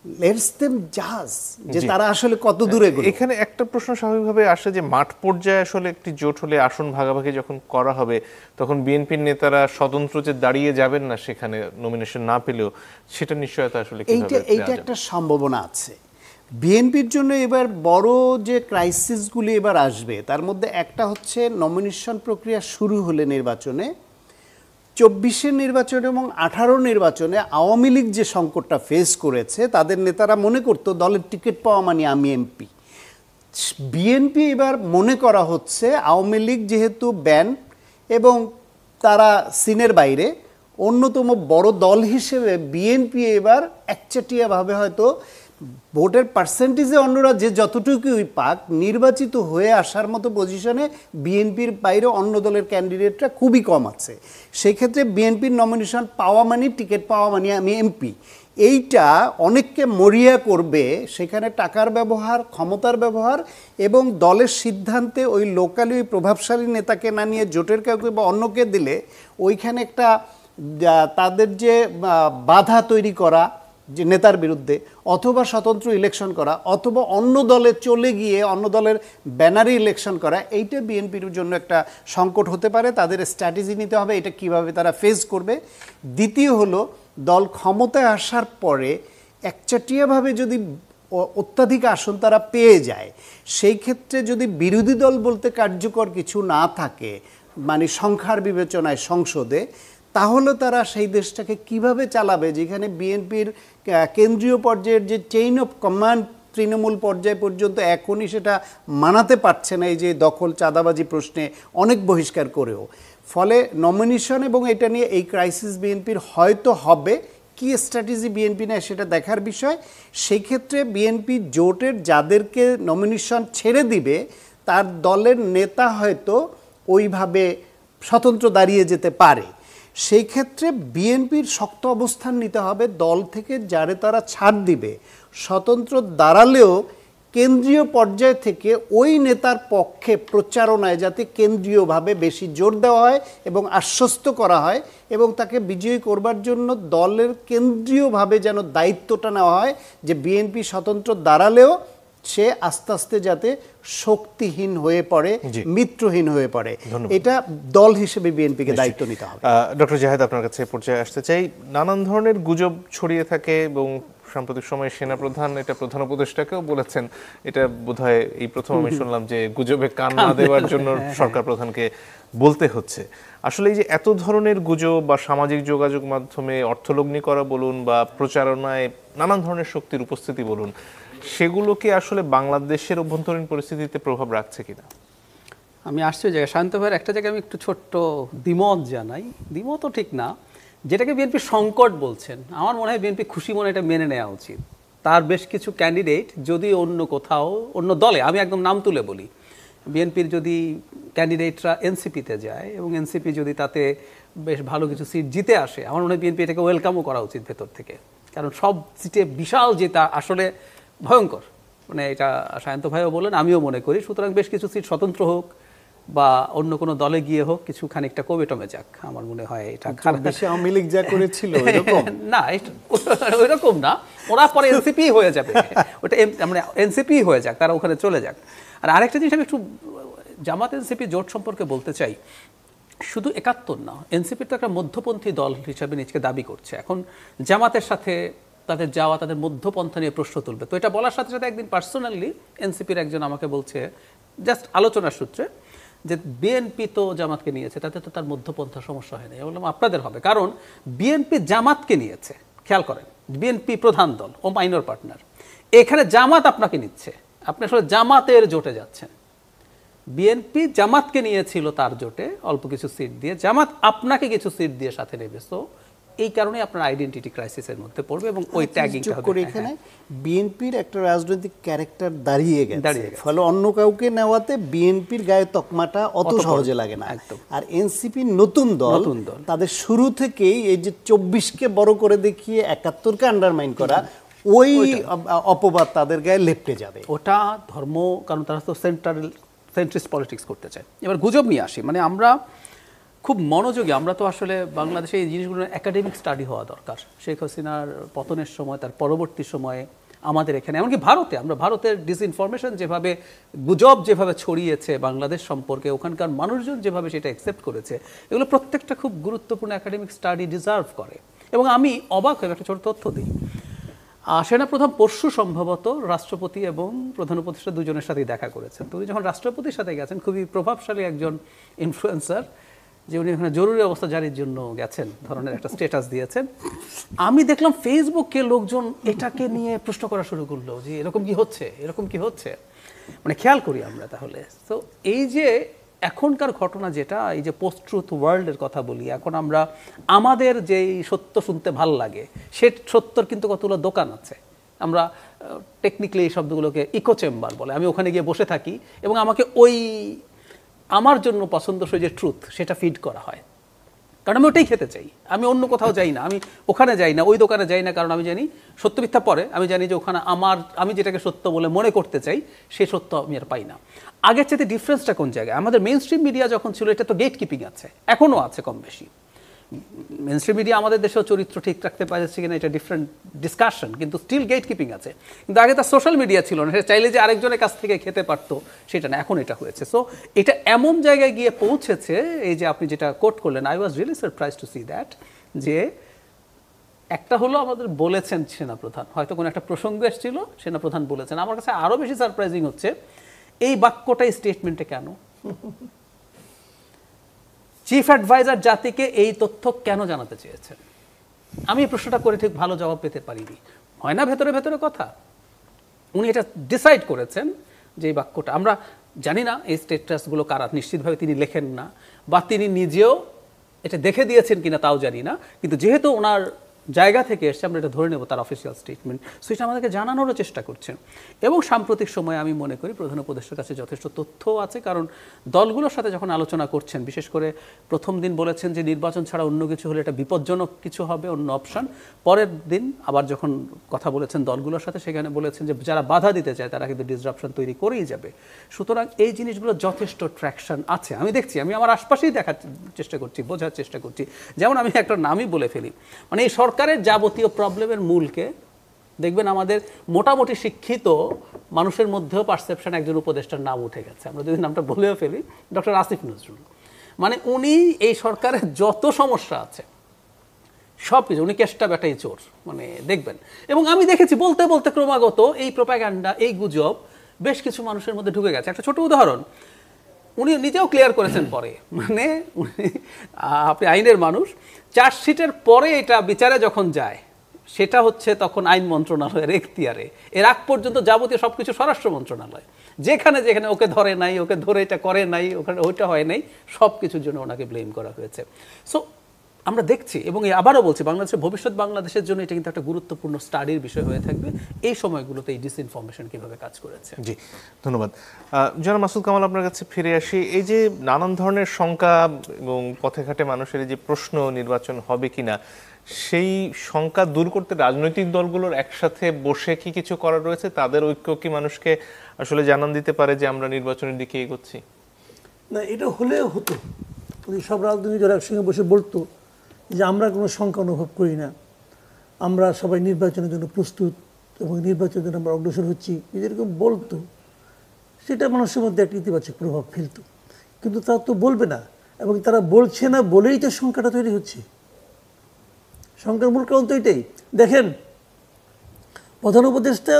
লেটস দেম জাজ যে তারা আসলে কত দূরে গেল। এখানে একটা প্রশ্ন স্বাভাবিকভাবে আসে যে মাঠ পর্যায়ে আসলে একটি জোট হলে আসন ভাগাভাগি যখন করা হবে, তখন বিএনপির নেতারা স্বতন্ত্র যে দাঁড়িয়ে যাবেন না সেখানে নমিনেশন না পেলেও, সেটা নিশ্চয়তা আসলে এইটা একটা সম্ভাবনা আছে। বিএনপির জন্য এবার বড় যে ক্রাইসিসগুলি এবার আসবে, তার মধ্যে একটা হচ্ছে নমিনেশন প্রক্রিয়া শুরু হলে নির্বাচনে, 24-এর নির্বাচনে এবং 18 নির্বাচনে আওয়ামী লীগ যে সংকটটা ফেস করেছে, তাদের নেতারা মনে করতো দলের টিকিট পাওয়া মানে আমি এমপি। বিএনপি এবার মনে করা হচ্ছে আওয়ামী লীগ যেহেতু ব্যান এবং তারা সিনের বাইরে, অন্যতম বড় দল হিসেবে বিএনপি এবার একচাটিয়াভাবে হয়তো ভোটের পার্সেন্টেজে অন্যরা যে যতটুকুই পাক, নির্বাচিত হয়ে আসার মতো পজিশনে বিএনপির বাইরে অন্য দলের ক্যান্ডিডেটরা খুবই কম আছে। সেই ক্ষেত্রে বিএনপির নমিনেশন পাওয়া মানে, টিকিট পাওয়া মানে আমি এমপি, এইটা অনেককে মরিয়া করবে। সেখানে টাকার ব্যবহার, ক্ষমতার ব্যবহার এবং দলের সিদ্ধান্তে ওই লোকালি ওই প্রভাবশালী নেতাকে না নিয়ে জোটের কাউকে বা অন্যকে দিলে ওইখানে একটা তাদের যে বাধা তৈরি করা, যে নেতার বিরুদ্ধে, অথবা স্বতন্ত্র ইলেকশন করা, অথবা অন্য দলে চলে গিয়ে অন্য দলের ব্যানারে ইলেকশন করা, এইটা বিএনপির জন্য একটা সংকট হতে পারে। তাদের স্ট্র্যাটেজি নিতে হবে এটা কিভাবে তারা ফেস করবে। দ্বিতীয় হলো, দল ক্ষমতায় আসার পরে একচাটিয়াভাবে যদি অত্যাধিক আসন তারা পেয়ে যায়, সেই ক্ষেত্রে যদি বিরোধী দল বলতে কার্যকর কিছু না থাকে, মানে সংখ্যার বিবেচনায় সংসদে, তাহলে তারা সেই দেশটাকে কিভাবে চালাবে, যেখানে বিএনপির কেন্দ্রীয় পর্যায়ের যে চেইন অফ কমান্ড তৃণমূল পর্যায় পর্যন্ত এখনই সেটা মানাতে পারছে না, এই যে দখল চাঁদাবাজি প্রশ্নে অনেক বহিষ্কার করেও। ফলে নমিনেশন এবং এটা নিয়ে এই ক্রাইসিস বিএনপির হয়তো হবে, কি স্ট্র্যাটেজি বিএনপি নেয় সেটা দেখার বিষয়। সেই ক্ষেত্রে বিএনপি জোটের যাদেরকে নমিনেশন ছেড়ে দিবে, তার দলের নেতা হয়তো ওইভাবে স্বতন্ত্র দাঁড়িয়ে যেতে পারে। সেই ক্ষেত্রে বিএনপির শক্ত অবস্থান নিতে হবে, দল থেকে যারে তারা ছাড় দিবে স্বতন্ত্র দাঁড়ালেও কেন্দ্রীয় পর্যায় থেকে ওই নেতার পক্ষে প্রচারণায় যাতে কেন্দ্রীয়ভাবে বেশি জোর দেওয়া হয় এবং আশ্বস্ত করা হয়, এবং তাকে বিজয়ী করবার জন্য দলের কেন্দ্রীয়ভাবে যেন দায়িত্বটা নেওয়া হয় যে বিএনপি স্বতন্ত্র দাঁড়ালেও সে আস্তে আস্তে যাতে শক্তিহীন হয়ে পড়ে, মিত্রহীন হয়ে পড়ে। এটা দল হিসেবে বিএনপিকে দায়িত্ব নিতে হবে। ডক্টর জাহেদ, আপনার কাছে পর্যায়ে আসতে চাই। নানান ধরনের গুজব ছড়িয়ে থাকে এবং সাম্প্রতিক সময়ে সেনাপ্রধান এটা প্রধান উপদেষ্টাকেও বলেছেন, এটা বোধহয় এই প্রথম আমি শুনলাম যে গুজবে কান না দেওয়ার জন্য সরকার প্রধানকে বলতে হচ্ছে। আসলে এই যে এত ধরনের গুজব বা সামাজিক যোগাযোগ মাধ্যমে অর্থলগ্নি করা বলুন বা প্রচারণায় নানান ধরনের শক্তির উপস্থিতি বলুন, সেগুলো কি আসলে বাংলাদেশের অভ্যন্তরীণ পরিস্থিতিতে প্রভাব রাখছে কিনা? আমি আসছি ওই জায়গায়, শান্ত ভাইয়ের একটা জায়গায় আমি একটু ছোট্ট দ্বিমত জানাই। দ্বিমতও ঠিক না, যেটাকে বিএনপি সংকট বলছেন, আমার মনে হয় বিএনপি খুশি মনে এটা মেনে নেওয়া উচিত। তার বেশ কিছু ক্যান্ডিডেট যদি অন্য কোথাও অন্য দলে, আমি একদম নাম তুলে বলি, বিএনপির যদি ক্যান্ডিডেটরা এনসিপিতে যায় এবং এনসিপি যদি তাতে বেশ ভালো কিছু সিট জিতে আসে, আমার মনে হয় বিএনপি এটাকে ওয়েলকামও করা উচিত ভেতর থেকে। কারণ সব সিটে বিশাল জেতা আসলে ভয়ঙ্কর, মানে এটা সায়ন্ত ভাইও বলেন, আমিও মনে করি। সুতরাং বেশ কিছু সিট স্বতন্ত্র হোক বা অন্য কোনো দলে গিয়ে হোক, কিছু খানিকটা কমে টমে যাক, আমার মনে হয় এটা খারাপ। বেশি আওয়ামী লীগ যা করেছিল এরকম না, ওইরকম না, ওরা পরে এনসিপি হয়ে যাবে, ওটা মানে এনসিপি হয়ে যাক, তারা ওখানে চলে যাক। আর আরেকটা জিনিস আমি একটু জামাত এনসিপি জোট সম্পর্কে বলতে চাই। শুধু ৭১ না, এনসিপি তো একটা মধ্যপন্থী দল হিসাবে নিজেকে দাবি করছে। এখন জামাতের সাথে তাদের যাওয়া, তাদের মধ্যপন্থা নিয়ে প্রশ্ন তুলবে। তো এটা বলার সাথে সাথে একদিন পার্সোনালি এনসিপির একজন আমাকে বলছে, জাস্ট আলোচনার সূত্রে, যে বিএনপি তো জামাতকে নিয়েছে, তাতে তো তার মধ্যপন্থা সমস্যা হয় না। আমি বললাম আপনাদের হবে, কারণ বিএনপি জামাতকে নিয়েছে। খেয়াল করেন, বিএনপি প্রধান দল ও মাইনর পার্টনার, এখানে জামাত আপনাকে নিচ্ছে, আপনি আসলে জামাতের জোটে যাচ্ছেন। বিএনপি জামাতকে নিয়েছিল তার জোটে অল্প কিছু সিট দিয়ে, জামাত আপনাকে কিছু সিট দিয়ে সাথে নেবে। সো এই কারণে আপনার আইডেন্টিটি ক্রাইসিসের মধ্যে পড়বে এবং ওই ট্যাগিংটা হবে। এখানে বিএনপির একটা রাজনৈতিক ক্যারেক্টার দাঁড়িয়ে গেছে, ফলে অন্য কাউকে নেওয়াতে বিএনপির গায়ে তকমাটা অত সহজে লাগে না। আর এনসিপি নতুন দল, তাদের শুরু থেকেই এই যে ২৪কে বড় করে দেখিয়ে ৭১কে আন্ডারমাইন করা, ওই অপবাদ তাদের গায়ে লেপটে যাবে। ওটা ধর্ম, কারণ তারা তো সেন্ট্রিস্ট পলিটিক্স করতে চায়। এবার গুজব নিয়ে আসি, মানে আমরা খুব মনোযোগী, আমরা তো আসলে বাংলাদেশে এই জিনিসগুলো একাডেমিক স্টাডি হওয়া দরকার। শেখ হাসিনার পতনের সময়, তার পরবর্তী সময়ে আমাদের এখানে, এমনকি ভারতে, আমরা ভারতের ডিসইনফরমেশন যেভাবে, গুজব যেভাবে ছড়িয়েছে বাংলাদেশ সম্পর্কে, ওখানকার মানুষজন যেভাবে সেটা অ্যাকসেপ্ট করেছে, এগুলো প্রত্যেকটা খুব গুরুত্বপূর্ণ একাডেমিক স্টাডি ডিজার্ভ করে। এবং আমি অবাক হয়ে একটা ছোট তথ্য দিই, সেনাপ্রধান পরশু সম্ভবত রাষ্ট্রপতি এবং প্রধান উপদেষ্টা দুজনের সাথেই দেখা করেছেন। তো উনি যখন রাষ্ট্রপতির সাথে গেছেন, খুবই প্রভাবশালী একজন ইনফ্লুয়েন্সার, যে উনি এখানে জরুরি অবস্থা জারির জন্য গেছেন ধরনের একটা স্ট্যাটাস দিয়েছেন। আমি দেখলাম ফেসবুকে লোকজন এটাকে নিয়ে প্রশ্ন করা শুরু করলো যে এরকম কি হচ্ছে, এরকম কি হচ্ছে, মানে খেয়াল করি আমরা তাহলে। তো এই যে এখনকার ঘটনা, যেটা এই যে পোস্ট ট্রুথ ওয়ার্ল্ডের কথা বলি, এখন আমরা আমাদের যেই সত্য শুনতে ভাল লাগে, সে সত্যর কিন্তু কতগুলো দোকান আছে। আমরা টেকনিক্যালি এই শব্দগুলোকে ইকো চেম্বার বলে। আমি ওখানে গিয়ে বসে থাকি এবং আমাকে ওই আমার জন্য পছন্দসই যে ট্রুথ, সেটা ফিড করা হয়, কারণ আমি ওটাই খেতে চাই। আমি অন্য কোথাও যাই না, আমি ওখানে যাই না, ওই দোকানে যাই না, কারণ আমি জানি সত্য মিথ্যা পরে, আমি জানি যে ওখানে আমি যেটাকে সত্য বলে মনে করতে চাই, সেই সত্য আমি আর পাই না। আগের চাইতে ডিফারেন্সটা কোন জায়গায়? আমাদের মেইন স্ট্রিম মিডিয়া যখন ছিল, এটা তো গেট কিপিং আছে, এখনও আছে কম বেশি, মেইনস্ট্রিম মিডিয়া আমাদের দেশেও চরিত্র ঠিক রাখতে পারছে কিনা এটা ডিফারেন্ট ডিসকাশন, কিন্তু স্টিল গেট কিপিং আছে। কিন্তু আগে তার সোশ্যাল মিডিয়া ছিল না, সে চাইলে যে আরেকজনের কাছ থেকে খেতে পারতো সেটা না, এখন এটা হয়েছে। সো এটা এমন জায়গায় গিয়ে পৌঁছেছে, এই যে আপনি যেটা কোট করলেন, I was really surprise to see that, যে একটা হলো আমাদের বলেছেন সেনাপ্রধান, হয়তো কোনো একটা প্রসঙ্গ এসেছিল সেনাপ্রধান বলেছেন। আমার কাছে আরও বেশি সারপ্রাইজিং হচ্ছে এই বাক্যটাই স্টেটমেন্টে কেন? চিফ অ্যাডভাইজার জাতিকে এই তথ্য কেন জানাতে চেয়েছেন? আমি এই প্রশ্নটা করে ঠিক ভালো জবাব পেতে পারিনি। হয় না ভেতরে ভেতরে কথা? উনি এটা ডিসাইড করেছেন যে এই বাক্যটা, আমরা জানি না এই স্টেটাসগুলো কারা, নিশ্চিতভাবে তিনি লেখেন না, বা তিনি নিজেও এটা দেখে দিয়েছেন কিনা তাও জানি না, কিন্তু যেহেতু ওনার জায়গা থেকে এসছে আমরা এটা ধরে নেব তার অফিসিয়াল স্টেটমেন্ট। সো এটা আমাদেরকে জানানোরও চেষ্টা করছেন। এবং সাম্প্রতিক সময়ে আমি মনে করি প্রধান উপদেষ্টার কাছে যথেষ্ট তথ্য আছে, কারণ দলগুলোর সাথে যখন আলোচনা করছেন, বিশেষ করে প্রথম দিন বলেছেন যে নির্বাচন ছাড়া অন্য কিছু হলে এটা বিপজ্জনক কিছু হবে, অন্য অপশন। পরের দিন আবার যখন কথা বলেছেন দলগুলোর সাথে, সেখানে বলেছেন যে যারা বাধা দিতে চায় তারা কিন্তু ডিসরাপশন তৈরি করেই যাবে। সুতরাং এই জিনিসগুলো যথেষ্ট ট্র্যাকশন আছে, আমি দেখছি, আমি আমার আশপাশেই দেখার চেষ্টা করছি, বোঝার চেষ্টা করছি। যেমন আমি একটা নামই বলে ফেলি, মানে এই সরকারের যাবতীয় প্রবলেমের মূলকে দেখবেন আমাদের মোটামুটি শিক্ষিত মানুষের মধ্যেও পারসেপশন একজন উপদেষ্টার নাম উঠে গেছে, আমরা যদি নামটা বলেও ফেলি, ডক্টর আসিফ নজরুল। মানে উনি এই সরকারের যত সমস্যা আছে সব কিছু, উনি কেষ্টা বেটাই চোর, মানে দেখবেন। এবং আমি দেখেছি বলতে বলতে ক্রমাগত এই প্রোপাগান্ডা, এই গুজব বেশ কিছু মানুষের মধ্যে ঢুকে গেছে। একটা ছোট উদাহরণ উনি নিজেও ক্লিয়ার করেছেন পরে, মানে আপনি আইনের মানুষ, চার্জশিটের পরে এটা বিচারে যখন যায় সেটা হচ্ছে তখন আইন মন্ত্রণালয়ের এখতিয়ারে, এর আগ পর্যন্ত যাবতীয় সব কিছু স্বরাষ্ট্র মন্ত্রণালয়। যেখানে যেখানে ওকে ধরে নাই, ওকে ধরে এটা করে নাই, ওখানে ওইটা হয় নাই, সব কিছুর জন্য ওনাকে ব্লেম করা হয়েছে। সো আমরা দেখছি, এবং আবারও বলছি, বাংলাদেশের ভবিষ্যৎ বাংলাদেশের জন্য এটা কিন্তু একটা গুরুত্বপূর্ণ স্টাডির বিষয় হয়ে থাকবে এই সময়গুলোতে, এই ডিসইনফরমেশন কিভাবে কাজ করেছে। জি, ধন্যবাদ। জনাব মাসুদ কামাল, আপনার কাছে ফিরে আসি। এই যে নানান ধরনের শঙ্কা এবং পথে ঘাটে মানুষের যে প্রশ্ন নির্বাচন হবে কিনা, সেই শঙ্কা দূর করতে রাজনৈতিক দলগুলোর একসাথে বসে কি কিছু করার রয়েছে? তাদের ঐক্য কি মানুষকে আসলে জানান দিতে পারে যে আমরা নির্বাচনের দিকে এগোচ্ছি? না, এটা হলেও হতো যদি সব রাজনৈতিক দল একসঙ্গে বসে বলতো যে আমরা কোনো শঙ্কা অনুভব করি না, আমরা সবাই নির্বাচনের জন্য প্রস্তুত এবং নির্বাচনের জন্য আমরা অগ্রসর হচ্ছি, যেরকম বলতো, সেটা মানুষের মধ্যে একটা ইতিবাচক প্রভাব ফেলতো। কিন্তু তারা তো বলবে না, এবং তারা বলছে না বলেই তো শঙ্কাটা তৈরি হচ্ছে। শঙ্কার মূল কারণ তো এটাই। দেখেন, প্রধান উপদেষ্টা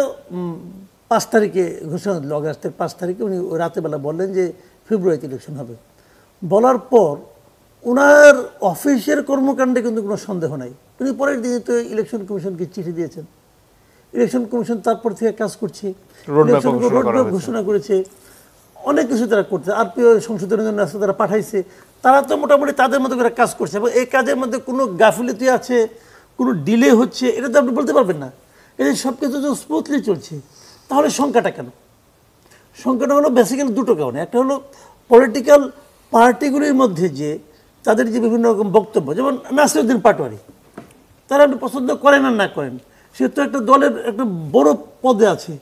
5 তারিখে ঘোষণা দিল, আগস্টের 5 তারিখে উনি রাতেবেলা বললেন যে ফেব্রুয়ারিতে ইলেকশন হবে। বলার পর ওনার অফিসের কর্মকাণ্ডে কিন্তু কোনো সন্দেহ নাই। উনি পরের দিনে তো ইলেকশন কমিশনকে চিঠি দিয়েছেন, ইলেকশন কমিশন তারপর থেকে কাজ করছে, রোডম্যাপ ঘোষণা করেছে, অনেক কিছু তারা করছে, আরপিও সংশোধনের জন্য আসলে তারা পাঠাইছে। তারা তো মোটামুটি তাদের মতো করে কাজ করছে, এবং এই কাজের মধ্যে কোনো গাফিলতি আছে, কোনো ডিলে হচ্ছে, এটা তো আপনি বলতে পারবেন না। এই সব কিছু যখন স্মুথলি চলছে, তাহলে সংখ্যাটা কেন? সংখ্যাটা হলো বেসিক্যালি দুটো কারণে। একটা হলো পলিটিক্যাল পার্টিগুলির মধ্যে যে তাদের যে বিভিন্ন রকম বক্তব্য, যেমন নাসিরউদ্দিন পাটোয়ারি, তারা আপনি পছন্দ করেন আর না করেন, সে তো একটা দলের একটা বড় পদে আছে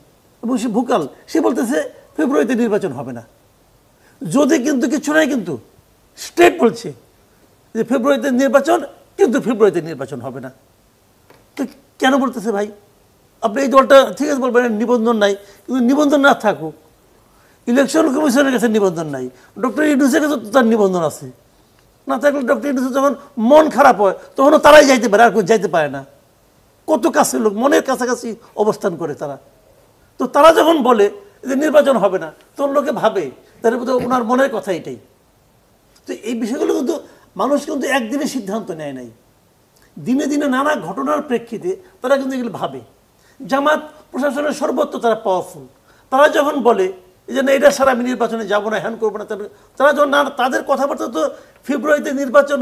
এবং সে ভোকাল, সে বলতেছে ফেব্রুয়ারিতে নির্বাচন হবে না। যদি কিন্তু কিছু নাই, কিন্তু স্ট্রেট বলছে যে ফেব্রুয়ারিতে নির্বাচন, কিন্তু ফেব্রুয়ারিতে নির্বাচন হবে না। তো কেন বলতেছে ভাই? আপনি এই দলটা ঠিক আছে বলবেন নিবন্ধন নাই, কিন্তু নিবন্ধন না থাকুক, ইলেকশন কমিশনের কাছে নিবন্ধন নাই, ডক্টর ইউনূসের কাছে তো তার নিবন্ধন আছে। না থাকলে ডক্টর ইউনূসের যখন মন খারাপ হয় তখনও তারাই যাইতে পারে, আর কেউ যাইতে পারে না। কত কাছের লোক, মনের কাছাকাছি অবস্থান করে তারা। তো তারা যখন বলে যে নির্বাচন হবে না, তখন লোকে ভাবে তাদের মধ্যে ওনার মনের কথা এটাই। তো এই বিষয়গুলো কিন্তু মানুষ কিন্তু একদিনে সিদ্ধান্ত নেয় নাই, দিনে দিনে নানা ঘটনার প্রেক্ষিতে তারা কিন্তু এগুলো ভাবে। জামাত প্রশাসনের সর্বত্র তারা পাওয়ারফুল, তারা যখন বলে যে না এটা ছাড়া আমি নির্বাচনে যাবো না, হ্যান করবো না, তারা যখন না, তাদের কথাবার্তা তো ফেব্রুয়ারিতে নির্বাচন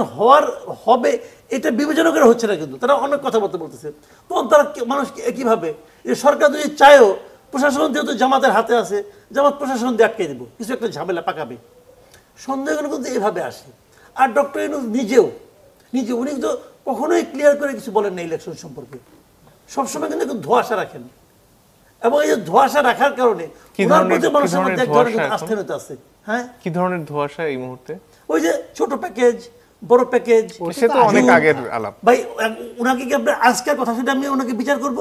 হবে এটা বিবেচনা করে হচ্ছে না, কিন্তু তারা অনেক কথাবার্তা বলতেছে। তখন তারা মানুষ একইভাবে যে সরকার যদি চায়ও, প্রশাসন যেহেতু জামাতের হাতে আছে, জামাত প্রশাসন দিয়ে আটকে দেবো, কিছু একটা ঝামেলা পাকাবে, সন্দেহগুলো কিন্তু এইভাবে আসে। আর ডক্টর ইউনূস নিজে উনি তো কখনোই ক্লিয়ার করে কিছু বলেন না ইলেকশন সম্পর্কে, সবসময় কিন্তু একটু ধোঁয়াশা রাখেন, এবং এই যে ধোঁয়াশা রাখার কারণে মানুষের মধ্যে এক ধরনের আস্থানতা আছে। হ্যাঁ, কি ধরনের ধোঁয়াশা এই মুহূর্তে? ওই যে ছোট প্যাকেজ, বড় প্যাকেজ, সে তো অনেক আগের আলাপ ভাই। উনাকে কি আপনার আজকের কথা সেটা আমি ওনাকে বিচার করব?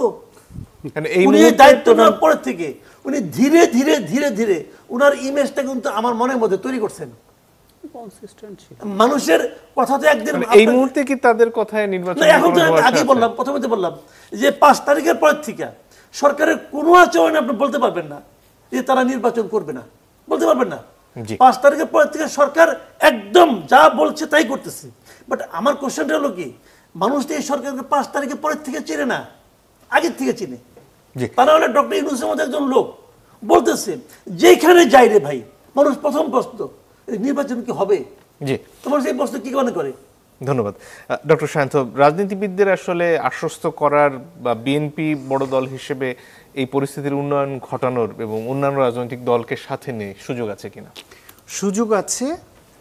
মানে এই উনি মুহূর্তে দায়িত্ব নেওয়ার পরের থেকে উনি ধীরে ধীরে ধীরে ধীরে উনার ইমেজটা কিন্তু আমার মনের মধ্যে তৈরি করছেন। কনসিস্টেন্ট ছিল। মানুষের কথা তো একদিন মানে এই মুহূর্তে কি তাদের কথায় নির্বাচন না, এখন তো আমি আগে বললাম, প্রথমে তো বললাম যে 5 তারিখের পরের থেকে সরকারের কোনো আচরণ আপনি বলতে পারবেন না যে তারা নির্বাচন করবে না, বলতে পারবেন না। জি। 5 তারিখের পরের থেকে সরকার একদম যা বলছে তাই করতেছে। বাট আমার কোশ্চেনটা হলো কি, মানুষ তো এই সরকারকে 5 তারিখের পরের থেকে চেনে না, আগের থেকে চিনে। জি। তারা হলে ডক্টর ইউনূসের মতো একজন লোক বলতেছে যেখানে যাই রে ভাই, মানুষ প্রথম প্রশ্ন নির্বাচন কি হবে, জি, তোমার সেই প্রশ্ন কি মনে করে? ধন্যবাদ ডক্টর শান্ত। রাজনীতিবিদদের আসলে আশ্বস্ত করার বা বিএনপি বড় দল হিসেবে এই পরিস্থিতির উন্নয়ন ঘটানোর এবং অন্যান্য রাজনৈতিক দলকে সাথে নিয়ে সুযোগ আছে কিনা? সুযোগ আছে,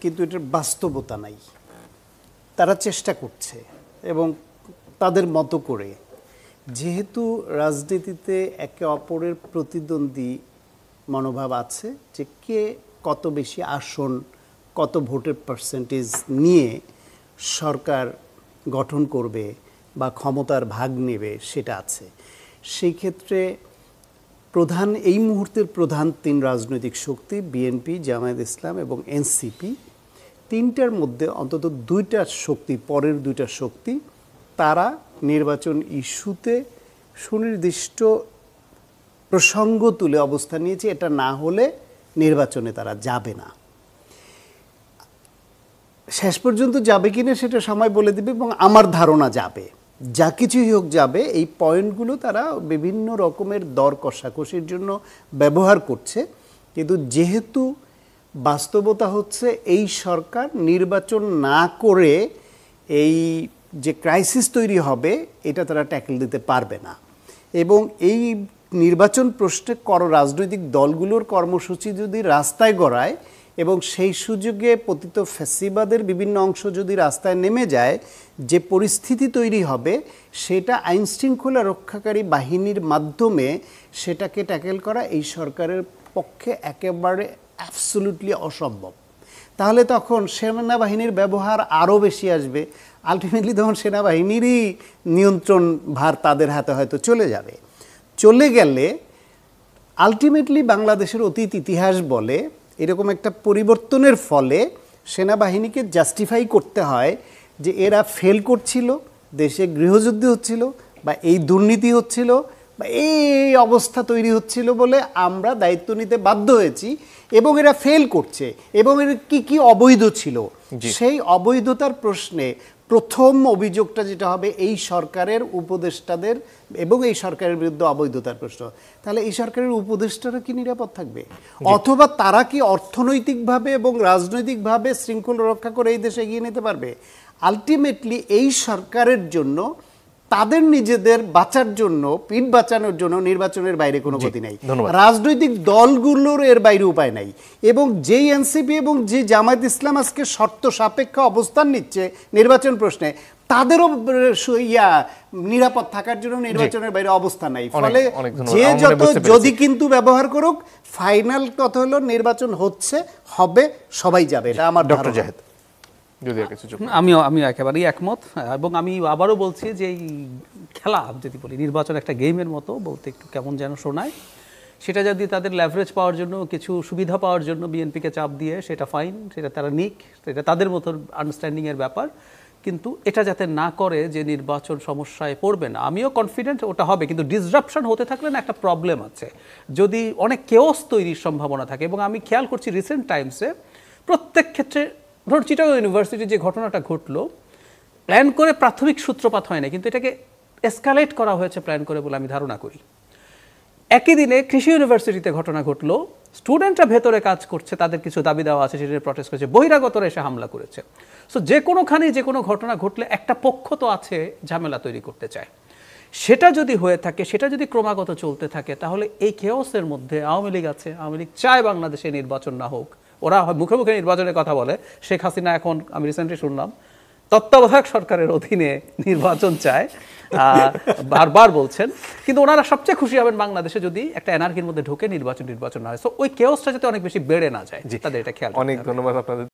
কিন্তু এটার বাস্তবতা নাই। তারা চেষ্টা করছে এবং তাদের মতো করে, যেহেতু রাজনীতিতে একে অপরের প্রতিদ্বন্দ্বী মনোভাব আছে যে কে কত বেশি আসন, কত ভোটের পার্সেন্টেজ নিয়ে সরকার গঠন করবে বা ক্ষমতার ভাগ নেবে সেটা আছে। সেই ক্ষেত্রে এই মুহূর্তের প্রধান 3 রাজনৈতিক শক্তি বিএনপি, জামায়াত ইসলাম এবং এনসিপি, 3টার মধ্যে অন্তত 2টা শক্তি, পরের 2টা শক্তি, তারা নির্বাচন ইস্যুতে সুনির্দিষ্ট প্রসঙ্গ তুলে অবস্থান নিয়েছে। এটা না হলে নির্বাচনে তারা যাবে না। শেষ পর্যন্ত যাবে কিনা সেটা সময় বলে দিবে, এবং আমার ধারণা যাবে, যা কিছুই হোক যাবে। এই পয়েন্টগুলো তারা বিভিন্ন রকমের দর কষাকষির জন্য ব্যবহার করছে। কিন্তু যেহেতু বাস্তবতা হচ্ছে এই সরকার নির্বাচন না করে এই যে ক্রাইসিস তৈরি হবে এটা তারা ট্যাকেল দিতে পারবে না, এবং এই নির্বাচন প্রশ্নে রাজনৈতিক দলগুলোর কর্মসূচি যদি রাস্তায় গড়ায় এবং সেই সুযোগে পতিত ফ্যাসিবাদের বিভিন্ন অংশ যদি রাস্তায় নেমে যায়, যে পরিস্থিতি তৈরি হবে সেটা আইন শৃঙ্খলা রক্ষাকারী বাহিনীর মাধ্যমে সেটাকে ট্যাকেল করা এই সরকারের পক্ষে একেবারে অ্যাবসলিউটলি অসম্ভব। তাহলে তখন সেনাবাহিনীর ব্যবহার আরও বেশি আসবে। আলটিমেটলি তখন সেনাবাহিনীরই নিয়ন্ত্রণ ভার তাদের হাতে হয়তো চলে যাবে। চলে গেলে আলটিমেটলি বাংলাদেশের অতীত ইতিহাস বলে এরকম একটা পরিবর্তনের ফলে সেনাবাহিনীকে জাস্টিফাই করতে হয় যে এরা ফেল করছিল, দেশে গৃহযুদ্ধ হচ্ছিল বা এই দুর্নীতি হচ্ছিল বা এই অবস্থা তৈরি হচ্ছিল বলে আমরা দায়িত্ব নিতে বাধ্য হয়েছি, এবং এরা ফেল করছে, এবং এর কি কি অবৈধ ছিল সেই অবৈধতার প্রশ্নে প্রথম অভিযোগটা যেটা হবে এই সরকারের উপদেষ্টাদের, এবং এই সরকারের বিরুদ্ধে অবৈধতার প্রশ্ন। তাহলে এই সরকারের উপদেষ্টারা কি নিরাপদ থাকবে? অথবা তারা কি অর্থনৈতিকভাবে এবং রাজনৈতিকভাবে শৃঙ্খলা রক্ষা করে এই দেশে এগিয়ে নিতে পারবে? আলটিমেটলি এই সরকারের জন্য, তাদের নিজেদের বাঁচার জন্য, পিঠ বাঁচানোর জন্য নির্বাচনের বাইরে কোনো গতি নাই। রাজনৈতিক দলগুলোর এর বাইরে উপায় নাই, এবং যেই এনসিপি এবং যে জামায়াত ইসলাম আজকে শর্ত সাপেক্ষ অবস্থান নিচ্ছে নির্বাচন প্রশ্নে, তাদেরও নিরাপদ থাকার জন্য নির্বাচনের বাইরে অবস্থান নাই। ফলে যে যত যদি কিন্তু ব্যবহার করুক, ফাইনাল কথা হলো নির্বাচন হচ্ছে, হবে, সবাই যাবে। এটা আমার ডক্টর জাহেদ আমি একেবারেই একমত, এবং আমি আবারও বলছি যে এই খেলা যদি বলি নির্বাচন একটা গেমের মতো, বলতে একটু কেমন যেন শোনায়। সেটা যদি তাদের লেভারেজ পাওয়ার জন্য, কিছু সুবিধা পাওয়ার জন্য বিএনপিকে চাপ দিয়ে, সেটা ফাইন, সেটা তারা নিক, সেটা তাদের মতো আন্ডারস্ট্যান্ডিংয়ের ব্যাপার। কিন্তু এটা যাতে না করে যে নির্বাচন সমস্যায় পড়বে না, আমিও কনফিডেন্ট ওটা হবে। কিন্তু ডিসরাপশন হতে থাকলে না একটা প্রবলেম আছে, যদি অনেক কেওস তৈরির সম্ভাবনা থাকে। এবং আমি খেয়াল করছি রিসেন্ট টাইমসে প্রত্যেক ক্ষেত্রে, ধরুন চিটাগং ইউনিভার্সিটির যে ঘটনাটা ঘটলো, প্ল্যান করে প্রাথমিক সূত্রপাত হয় না, কিন্তু এটাকে এসকালেট করা হয়েছে প্ল্যান করে বলে আমি ধারণা করি। একই দিনে কৃষি ইউনিভার্সিটিতে ঘটনা ঘটলো, স্টুডেন্টরা ভেতরে কাজ করছে, তাদের কিছু দাবি দেওয়া আছে, সেটা প্রটেস্ট করেছে, বহিরাগতরা এসে হামলা করেছে। সো যে কোনোখানেই যে কোনো ঘটনা ঘটলে একটা পক্ষ তো আছে ঝামেলা তৈরি করতে চায়। সেটা যদি হয়ে থাকে, সেটা যদি ক্রমাগত চলতে থাকে, তাহলে এই কেওসের মধ্যে আওয়ামী লীগ আছে, আওয়ামী লীগ চায় বাংলাদেশে নির্বাচন না হোক। ওরা মুখে মুখে নির্বাচনের কথা বলে, শেখ হাসিনা এখন আমি রিসেন্টলি শুনলাম তত্ত্বাবধায়ক সরকারের অধীনে নির্বাচন চায়, বারবার বলছেন। কিন্তু ওনারা সবচেয়ে খুশি হবেন বাংলাদেশে যদি একটা এনার্কির মধ্যে ঢুকে নির্বাচন না হয়। সো ওই কেওসটা যাতে অনেক বেশি বেড়ে না যায়, তাদের এটা খেয়াল। অনেক ধন্যবাদ আপনাদের।